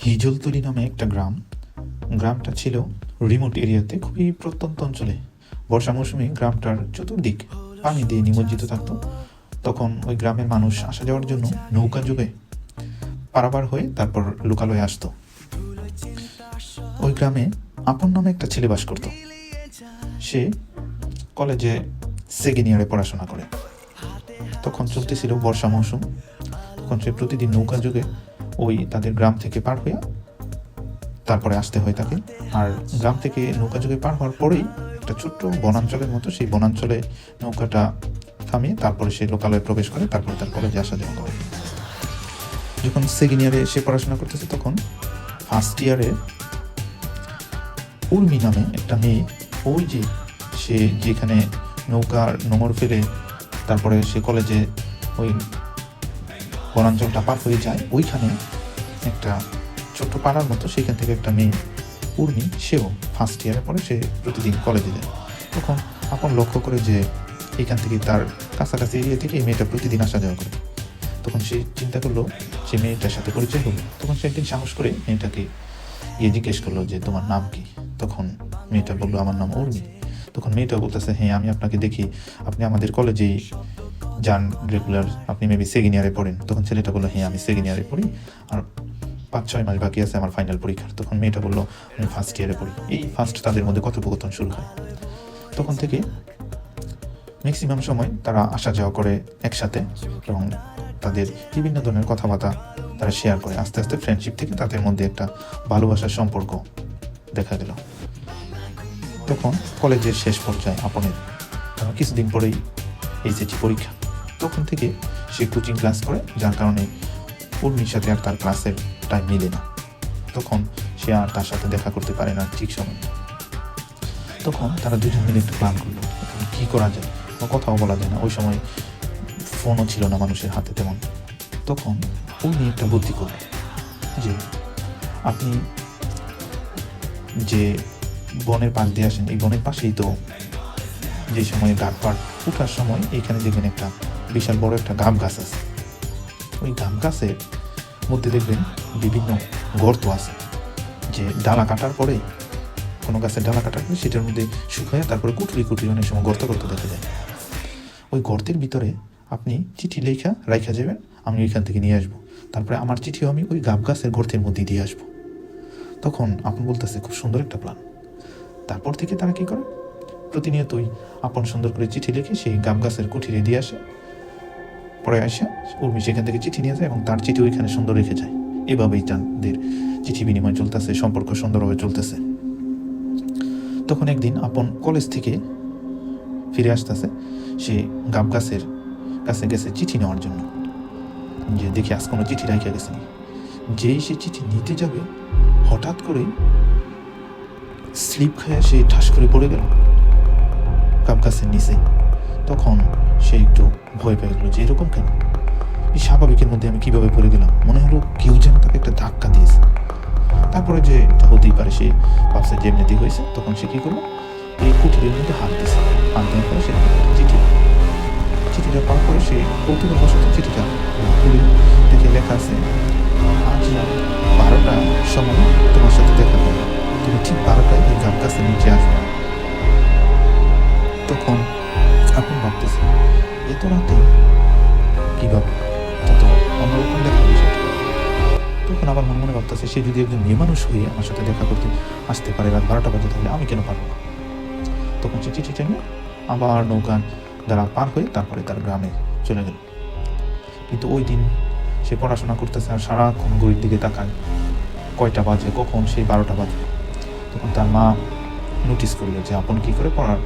হিজলতলি নামে একটা গ্রামটা ছিল রিমোট এরিয়াতে, খুবই প্রত্যন্ত অঞ্চলে। বর্ষা মৌসুমে গ্রামটার চতুর্দিক পানি দিয়ে নিমজ্জিত থাকতো। তখন ওই গ্রামের মানুষ আসা যাওয়ার জন্য নৌকা যুগে পারাপার হয়ে তারপর লোকালয়ে আসতো। ওই গ্রামে আপন নামে একটা ছেলে বাস করত। সে কলেজে সেকেন্ড ইয়ারে পড়াশোনা করে। তখন চলতেছিল বর্ষা মৌসুম। তখন সে প্রতিদিন নৌকা যুগে ওই তাদের গ্রাম থেকে পার হয়ে তারপরে আসতে হয় তাকে। আর গ্রাম থেকে নৌকা যুগে পার হওয়ার পরেই একটা ছোট্ট বনাঞ্চলের মতো, সেই বনাঞ্চলে নৌকাটা থামিয়ে তারপরে সে লোকালয়ে প্রবেশ করে, তারপরে তার কলেজে আসা যাওয়া করে। যখন সেকেন্ড ইয়ারে সে পড়াশোনা করতেছে, তখন ফার্স্ট ইয়ারে উর্মি নামে একটা মেয়ে, ওই যে সে যেখানে নৌকার নোঙর ফেলে তারপরে সে কলেজে ওই বনাঞ্চলটা পার হয়ে যায়, ওইখানে একটা ছোট্ট পাড়ার মতো, সেখান থেকে একটা মেয়ে উর্মি, সেও ফার্স্ট ইয়ারে পড়ে, সে প্রতিদিন কলেজে যায়। তখন আপন লক্ষ্য করে যে এখান থেকে তার কাছাকাছি এরিয়া থেকে এই মেয়েটা প্রতিদিন আসা যাওয়া করে। তখন সে চিন্তা করলো সে মেয়েটার সাথে পরিচয় হলো। তখন সে একদিন সাহস করে মেয়েটাকে জিজ্ঞেস করলো যে তোমার নাম কি। তখন মেয়েটা বললো আমার নাম উর্মি। তখন মেয়েটা বলতেছে হ্যাঁ, আমি আপনাকে দেখি, আপনি আমাদের কলেজেই যান রেগুলার, আপনি মেবি সেকেন্ড ইয়ারে পড়েন। তখন ছেলেটা বললো হ্যাঁ, আমি সেকেন্ড ইয়ারে পড়ি, আর 5-6 মাস বাকি আছে আমার ফাইনাল পরীক্ষার। তখন মেয়েটা বললো আমি ফার্স্ট ইয়ারে পড়ি। এই ফার্স্ট তাদের মধ্যে কথোপকথন শুরু হয়। তখন থেকে ম্যাক্সিমাম সময় তারা আসা যাওয়া করে একসাথে, এবং তাদের বিভিন্ন ধরনের কথাবার্তা তারা শেয়ার করে। আস্তে আস্তে ফ্রেন্ডশিপ থেকে তাদের মধ্যে একটা ভালোবাসার সম্পর্ক দেখা গেল। তখন কলেজের শেষ পর্যায়ে আপনের কিছুদিন পরেই এইচএসসি পরীক্ষা। তখন থেকে সে কোচিং ক্লাস করে, যার কারণে উর্মির সাথে আর তার ক্লাসের টাইম মিলে না। তখন সে আর তার সাথে দেখা করতে পারে না ঠিক সময়। তখন তারা দুজন মিলে একটু প্ল্যান করলো কি করা যায়, কথাও বলা যায় না, ওই সময় ফোনও ছিল না মানুষের হাতে তেমন। তখন উর্মি একটা বুদ্ধি করল যে আপনি যে বনের পাশ দিয়ে আসেন, এই বনের পাশেই তো যে সময় গাছ পাড় উঠার সময় এইখানে দেখবেন একটা বিশাল বড় একটা গাব গাছ আছে। ওই গাব গাছের মধ্যে দেখবেন বিভিন্ন গর্ত আছে, যে ডালা কাটার পরে, কোনো গাছের ডালা কাটার পরে সেটার মধ্যে শুকায় তারপরে কুটুরি অনেক সময় গর্ত দেখা যায়। ওই গর্তের ভিতরে আপনি চিঠি রাইখা যাবেন, আমি ওইখান থেকে নিয়ে আসবো, তারপরে আমার চিঠিও আমি ওই গাব গাছের গর্তের মধ্যে দিয়ে আসবো। তখন আপন বলতেছে খুব সুন্দর একটা প্ল্যান। তারপর থেকে তারা কি করে, প্রতিনিয়তই আপন সুন্দর করে চিঠি লিখে সেই গাব গাছের কুঠিরে দিয়ে আসে। পরে আসে উর্মি সেখান থেকে চিঠি নিয়ে যায় এবং তার চিঠি ওইখানে সুন্দর রেখে যায়। এভাবেই তাদের চিঠি বিনিময় চলতেছে, সম্পর্ক সুন্দরভাবে চলতেছে। তখন একদিন আপন কলেজ থেকে ফিরে আসতেছে, সে গাব গাছের কাছে গেছে চিঠি নেওয়ার জন্য, যে দেখি আজ কোনো চিঠি রাখা গেছে। যেই সে চিঠি নিতে যাবে, হঠাৎ করে স্লিপ খায় সে ঠাস করে পড়ে গেল গাব গাছের নিচে। তখন সে একটু ভয় পেয়ে গেল যে এরকম কেন, এই স্বাভাবিকের মধ্যে আমি কিভাবে পড়ে গেলাম, মনে হলো কেউ যেন তাকে একটা ধাক্কা দিয়েছে। তারপরে যে হতেই পারে, সে ভাবছে যে এমনিতেই হয়েছে। তখন সে কি করলো, এই কুঠিরের মধ্যে হাত দিয়েছে। হাত দেওয়ার পরে সে চিঠিটা পাওয়ার পরে সে কৌতূহলবশত চিঠিটা খুলে দেখে লেখা আছে, আজ রাত 12টার সময় তোমার সাথে দেখা করবো, তুমি ঠিক 12টায় এই গাব গাছের নিচে আসবে। তখন আপনি ভাবতেছে এত রাতে কিভাবে, তত অন্যরকম দেখা বিষয়টা। তখন আবার মনে ভাবতেছে সে যদি একজন মেয়ে মানুষ হয়ে আমার সাথে দেখা করতে আসতে পারে রাত 12টা বাজে, তাহলে আমি কেন পারবো না। তখন সে চিঠিটা নিয়ে আবার নৌকা দ্বারা পার হয়ে তারপরে তার গ্রামে চলে গেল। কিন্তু ওই দিন সে পড়াশোনা করতেছে আর সারাক্ষণ ঘড়ির দিকে তাকায়, কয়টা বাজে, কখন সেই 12টা বাজে। তখন তার মা নোটিস করলো যে আপন কি করে পড়ার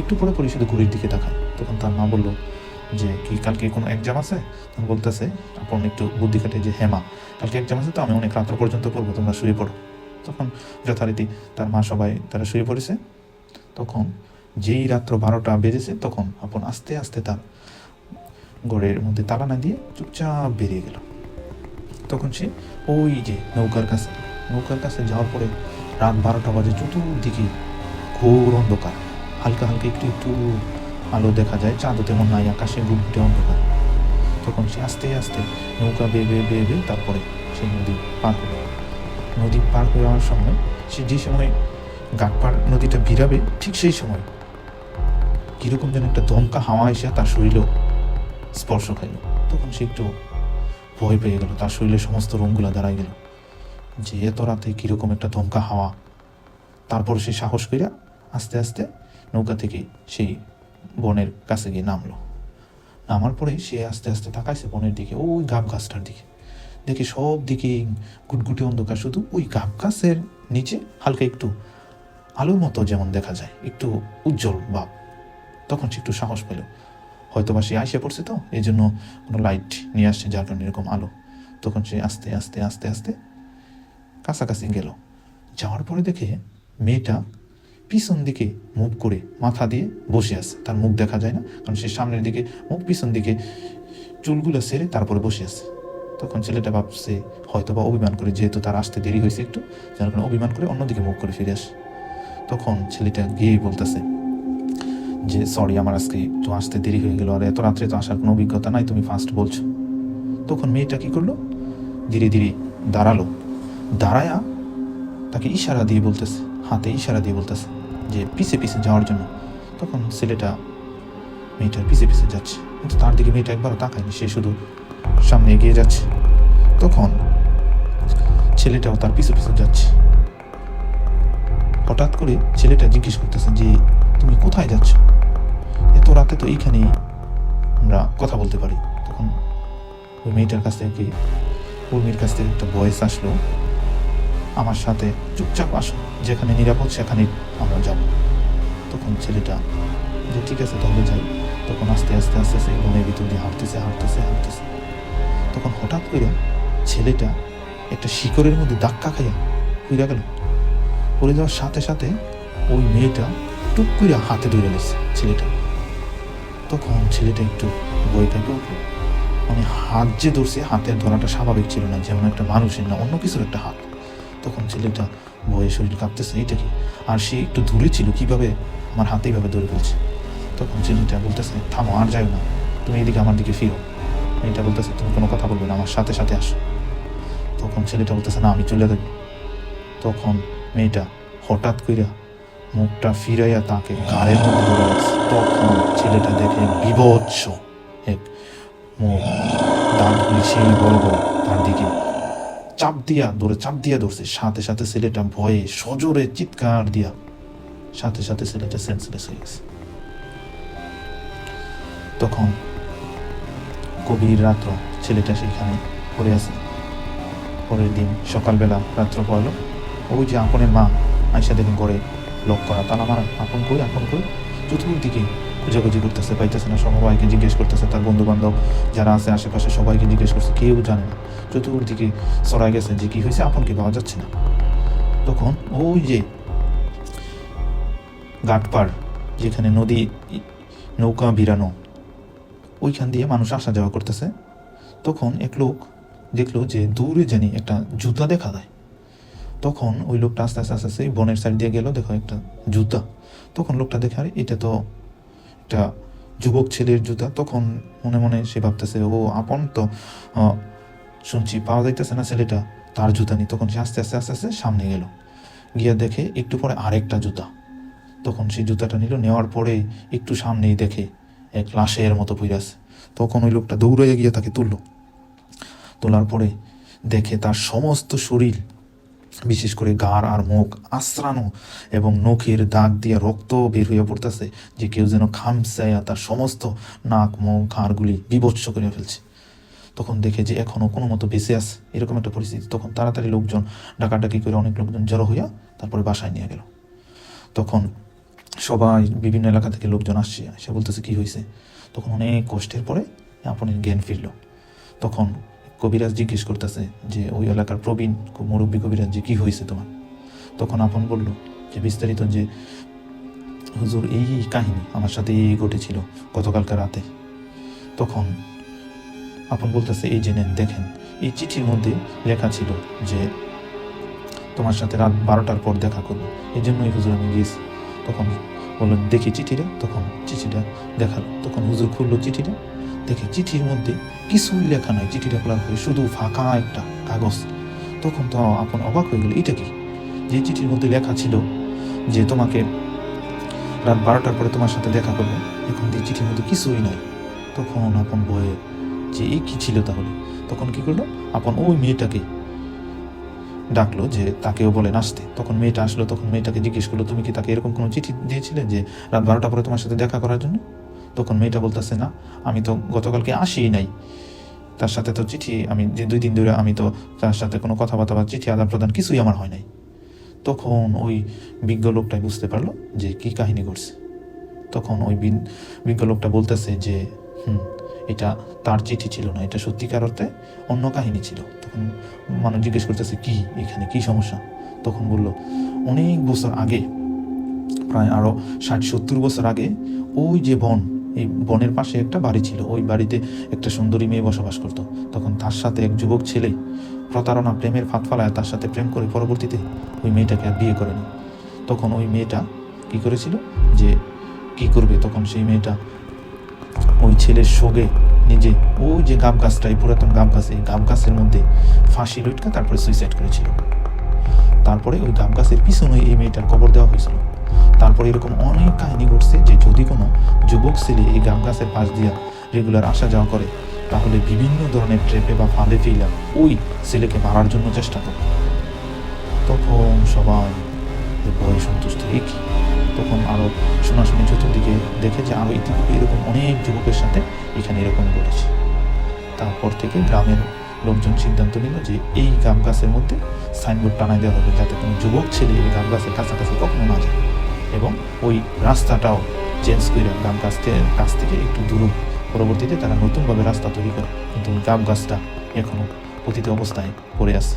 একটু পরে শুধু ঘড়ির দিকে তাকায়। তখন তার মা বললো যে কি কালকে কোনো এক্সাম আছে? তখন বলতেছে আপন একটু বুদ্ধি কাটে যে হ্যাঁ মা, কালকে এক্সাম আছে, তো আমি অনেক রাত্র পর্যন্ত পড়বো, তোমরা শুয়ে পড়ো। তখন যথারীতি তার মা সবাই তারা শুয়ে পড়েছে। তখন যেই রাত্র 12টা বেজেছে, তখন আপন আস্তে আস্তে তার ঘরের মধ্যে তালা না দিয়ে চুপচাপ বেরিয়ে গেল। তখন সে ওই যে নৌকার কাছে যাওয়ার পরে রাত 12টা বাজে, চতুর্দিকে ঘোর অন্ধকার, হালকা হালকা একটু আলো দেখা যায়, চাঁদও তেমন নাই, আকাশে ঘুটঘুটে অন্ধকার। তখন সে আস্তে আস্তে নৌকা বেয়ে তারপরে সেই নদী পার হলো। নদী পার হয়ে যাওয়ার সময় সে যে সময় গাটপাড় নদীটা ভিড়াবে ঠিক সেই সময় কীরকম যেন একটা দমকা হাওয়া এসে তার শরীরেও স্পর্শ খাইল। তখন সে একটু ভয় পেয়ে গেল, তার শরীরের সমস্ত রঙগুলা দাঁড়ায় গেল যে এত রাতে কীরকম একটা দমকা হাওয়া। তারপর সে সাহস করিয়া আস্তে আস্তে নৌকা থেকে সেই বনের কাছে গিয়ে নামলো। নামার পরে সে আস্তে আস্তে তাকাইছে বনের দিকে, ওই গাব গাছটার দিকে। দেখে সব দিকে গুটগুটে অন্ধকার, শুধু ওই গাব গাছের নিচে হালকা একটু আলোর মতো যেমন দেখা যায়, একটু উজ্জ্বল ভাব। তখন সে একটু সাহস পেল, হয়তো বা সে আইসে পড়ছে, তো এই জন্য কোনো লাইট নিয়ে আসছে যার কারণে এরকম আলো। তখন সে আস্তে আস্তে আস্তে আস্তে কাছাকাছি গেল। যাওয়ার পরে দেখে মেয়েটা পিছন দিকে মুখ করে মাথা দিয়ে বসে আছে, তার মুখ দেখা যায় না, কারণ সে সামনের দিকে মুখ, পিছন দিকে চুলগুলো সেরে তারপরে বসে আছে। তখন ছেলেটা ভাবছে হয়তো বা অভিমান করে, যেহেতু তার আসতে দেরি হয়েছে একটু, যার কারণে অভিমান করে অন্যদিকে মুখ করে ফিরে আসে। তখন ছেলেটা গিয়েই বলতেছে যে সরি, আমার আজকে একটু আসতে দেরি হয়ে গেল, আর এত রাত্রে তো আসার কোনো অভিজ্ঞতা নাই, তুমি ফার্স্ট বলছো। তখন মেয়েটা কি করলো, ধীরে ধীরে দাঁড়ালো, দাঁড়ায়া তাকে ইশারা দিয়ে বলতেছে, হাতে ইশারা দিয়ে বলতেছে যে পিছে পিছে যাওয়ার জন্য। তখন ছেলেটা মেয়েটার পিছে পিছে যাচ্ছে, কিন্তু তার দিকে মেয়েটা একবারও তাকায়নি, সে শুধু সামনে এগিয়ে যাচ্ছে। তখন ছেলেটাও তার পিছু পিছু যাচ্ছে। হঠাৎ করে ছেলেটা জিজ্ঞেস করতেছে যে তুমি কোথায় যাচ্ছ, এত রাতে তো এইখানেই আমরা কথা বলতে পারি। তখন ওই মেয়েটার কাছ থেকে, উর্মির কাছ থেকে একটা ভয়েস আসলো, আমার সাথে চুপচাপ আসো, যেখানে নিরাপদ সেখানে আমরা যাব। তখন ছেলেটা যে ঠিক আছে তাহলে যাই। তখন আস্তে আস্তে আস্তে আস্তে বনের ভিতর দিয়ে হাঁটতেছে হাঁটতেছে হাঁটতেছে। তখন হঠাৎ করে ছেলেটা একটা শিকড়ের মধ্যে ধাক্কা খাইয়া পড়ে গেল। পড়ে যাওয়ার সাথে সাথে ওই মেয়েটা টুক করে হাতে ধরে নিয়েছে ছেলেটা। তখন ছেলেটা একটু ভয় পেয়ে উঠলো, মানে হাত যে ধরছে, হাতের ধরাটা স্বাভাবিক ছিল না, যেমন একটা মানুষের না অন্য কিছুর একটা হাত। তখন ছেলেটা ভয়ে শরীর কাঁপতেছে, এইটা কি? আর সে একটু দূরে ছিল, কিভাবে আমার হাতে এইভাবে ধরে ফেলছে। তখন ছেলেটা বলতেছে থামো, আর যাও না, তুমি এদিকে আমার দিকে ফিরো। মেয়েটা বলতেছে তুমি কোনো কথা বলবে না, আমার সাথে সাথে আসো। তখন ছেলেটা বলতেছে না, আমি চলে যাবো। তখন মেয়েটা হঠাৎ করে মুখটা ফিরাইয়া তাকে ঘাড়ের মধ্যে ধরে রাখছে। তখন ছেলেটা দেখে বিভৎস এক মুখ, দাঁতগুলি সেই বড় বড়, তার দিকে চাপ দিয়া ধরছে। সাথে সাথে ছেলেটা ভয়ে সজোরে চিৎকার দিয়া সাথে সাথে ছেলেটা সেন্সলেস হয়ে গেছে। তখন গভীর রাত্র ছেলেটা সেখানে পড়ে আছে। পরের দিন সকালবেলা রাত্র পড়লো, ওই যে আপনের মা আয়সা দেখেন করে লক করা, তারা আমার আপন কই চতুর্দিকে খোঁজাখুঁজি করতেছে, পাইতেছে না। সবাইকে জিজ্ঞেস করতেছে, তার বন্ধু বান্ধব যারা আছে আশেপাশে সবাইকে জিজ্ঞেস করছে, কেউ জানে না। চতুর্দিকে ছড়ায় গেছে যে কি হয়েছে, আপনকে পাওয়া যাচ্ছে না। তখন ওই যে ঘাটপাড়, যেখানে নদী নৌকা ভিড়ানো, ওইখান দিয়ে মানুষ আসা যাওয়া করতেছে। তখন এক লোক দেখলো যে দূরে জানি একটা জুতা দেখা যায়। তখন ওই লোকটা আস্তে আস্তে আস্তে বনের সাইড দিয়ে গেল, দেখো একটা জুতা। তখন লোকটা দেখে আরে এটা তো একটা যুবক ছেলের জুতা। তখন মনে মনে সে ভাবতেছে ও আপন তো, শুনছি পাওয়া যাইতেছে না ছেলেটা, তার জুতা নেই। তখন সে আস্তে আস্তে আস্তে আস্তে সামনে গেল, গিয়া দেখে একটু পরে আরেকটা জুতা। তখন সেই জুতাটা নিল, নেওয়ার পরে একটু সামনেই দেখে এক লাশের মতো পড়ে আছে। তখন ওই লোকটা দৌড়াইয়া গিয়ে তাকে তোলার পরে দেখে তার সমস্ত শরীর, বিশেষ করে গাড় আর মুখ আশ্রানো এবং নখের দাগ দিয়ে রক্ত বের হইয়া পড়তেছে, যে কেউ যেন খামচাইয়া তার সমস্ত নাক মুখ ঘাড়গুলি বিভৎস করে ফেলছে। তখন দেখে যে এখনো কোনো মতো বেঁচে আছে, এরকম একটা পরিস্থিতি। তখন তাড়াতাড়ি লোকজন ডাকাডাকি করে অনেক লোকজন জড়ো হইয়া তারপরে বাসায় নিয়ে গেল। তখন সবাই বিভিন্ন এলাকা থেকে লোকজন আসছে, সে বলতেছে কি হয়েছে। তখন অনেক কষ্টের পরে আপনের জ্ঞান ফিরল। তখন কবিরাজ জিজ্ঞেস করতেছে যে ওই এলাকার প্রবীণ মুরব্বী কবিরাজ যে কি হয়েছে তোমার। তখন আপন বলল যে বিস্তারিত, যে হুজুর এই কাহিনী আমার সাথে এই ঘটেছিল গতকালকার রাতে। তখন আপন বলতেছে এই যে নেন, দেখেন এই চিঠির মধ্যে লেখা ছিল যে তোমার সাথে রাত 12টার পর দেখা করবো, এই জন্যই হুজুর আমি গিয়েছি। তখন বললো দেখি চিঠিটা। তখন চিঠিটা দেখালো। তখন হুজুর খুললো চিঠিটা, দেখে চিঠির মধ্যে কিছুই লেখা নাই। চিঠিটা খোলার পরে শুধু ফাঁকা একটা কাগজ, তখন তো আপন অবাক হয়ে গেল, এটা কি? যে চিঠির মধ্যে লেখা ছিল যে তোমাকে রাত 12টার পরে তোমার সাথে দেখা করবো, এখন যে চিঠির মধ্যে কিছুই নাই। তখন আপন ভয়ে যে এই কি ছিল তাহলে, তখন কি করলো, আপন ওই মেয়েটাকে ডাকলো যে তাকেও বলেন আসতে। তখন মেয়েটা আসলো, তখন মেয়েটাকে জিজ্ঞেস করলো, তুমি কি তাকে এরকম কোনো চিঠি দিয়েছিলে যে রাত 12টা পরে তোমার সাথে দেখা করার জন্য? তখন মেয়েটা বলতেছে, না, আমি তো গতকালকে আসিই নাই, তার সাথে তো চিঠি, আমি যে 2 দিন ধরে আমি তো তার সাথে কোনো কথাবার্তা বা চিঠি আদান প্রদান কিছুই আমার হয় নাই। তখন ওই বিজ্ঞ লোকটাই বুঝতে পারলো যে কি কাহিনী ঘটছে। তখন ওই বিজ্ঞ লোকটা বলতেছে যে এটা তার চিঠি ছিল না, এটা সত্যিকার অর্থে অন্য কাহিনী ছিল। তখন মানুষ জিজ্ঞেস করতেছে, কি এখানে কি সমস্যা? তখন বলল, অনেক বছর আগে, প্রায় আরো 60-70 বছর আগে, ওই যে বন, এই বনের পাশে একটা বাড়ি ছিল, ওই বাড়িতে একটা সুন্দরী মেয়ে বসবাস করত। তখন তার সাথে এক যুবক ছেলে প্রতারণা, প্রেমের ফাঁদ ফালায় তার সাথে প্রেম করে পরবর্তীতে ওই মেয়েটাকে আর বিয়ে করেনি। তখন ওই মেয়েটা কি করেছিল যে কি করবে, তখন সেই মেয়েটা ওই ছেলের সঙ্গে নিজে ওই যে গাব গাছটা, এই পুরাতন গাব গাছ, এই গাব গাছের মধ্যে ফাঁসি লটকা তারপরে সুইসাইড করেছিল। তারপরে ওই গাব গাছের পিছনে এই মেয়েটার কবর দেওয়া হয়েছিল। তারপরে এরকম অনেক কাহিনী ঘটছে যে যদি কোনো যুবক ছেলে এই গাব গাছের পাশ দিয়া রেগুলার আসা যাওয়া করে, তাহলে বিভিন্ন ধরনের ট্রেপে বা ফাঁদে ফেলা ওই ছেলেকে মারার জন্য চেষ্টা করে। তখন সবাই ভয়ে সন্তুষ্ট, কি তখন আরো শোনাশুনি চতুর্দিকে দেখে যে আরো ইতিপূর্বে এরকম অনেক যুবকের সাথে এখানে এরকম ঘটেছে। তারপর থেকে গ্রামের লোকজন সিদ্ধান্ত নিল যে এই গাব গাছের মধ্যে সাইনবোর্ড টানাই দেওয়া হবে, যাতে কোনো যুবক ছেলে এই গাব গাছের কাছাকাছি কখনো না যায়, এবং ওই রাস্তাটাও চেঞ্জ করে গাব গাছ থেকে একটু দূর। পরবর্তীতে তারা নতুনভাবে রাস্তা তৈরি করে, কিন্তু গাব গাছটা এখনো পতিত অবস্থায় পড়ে আছে।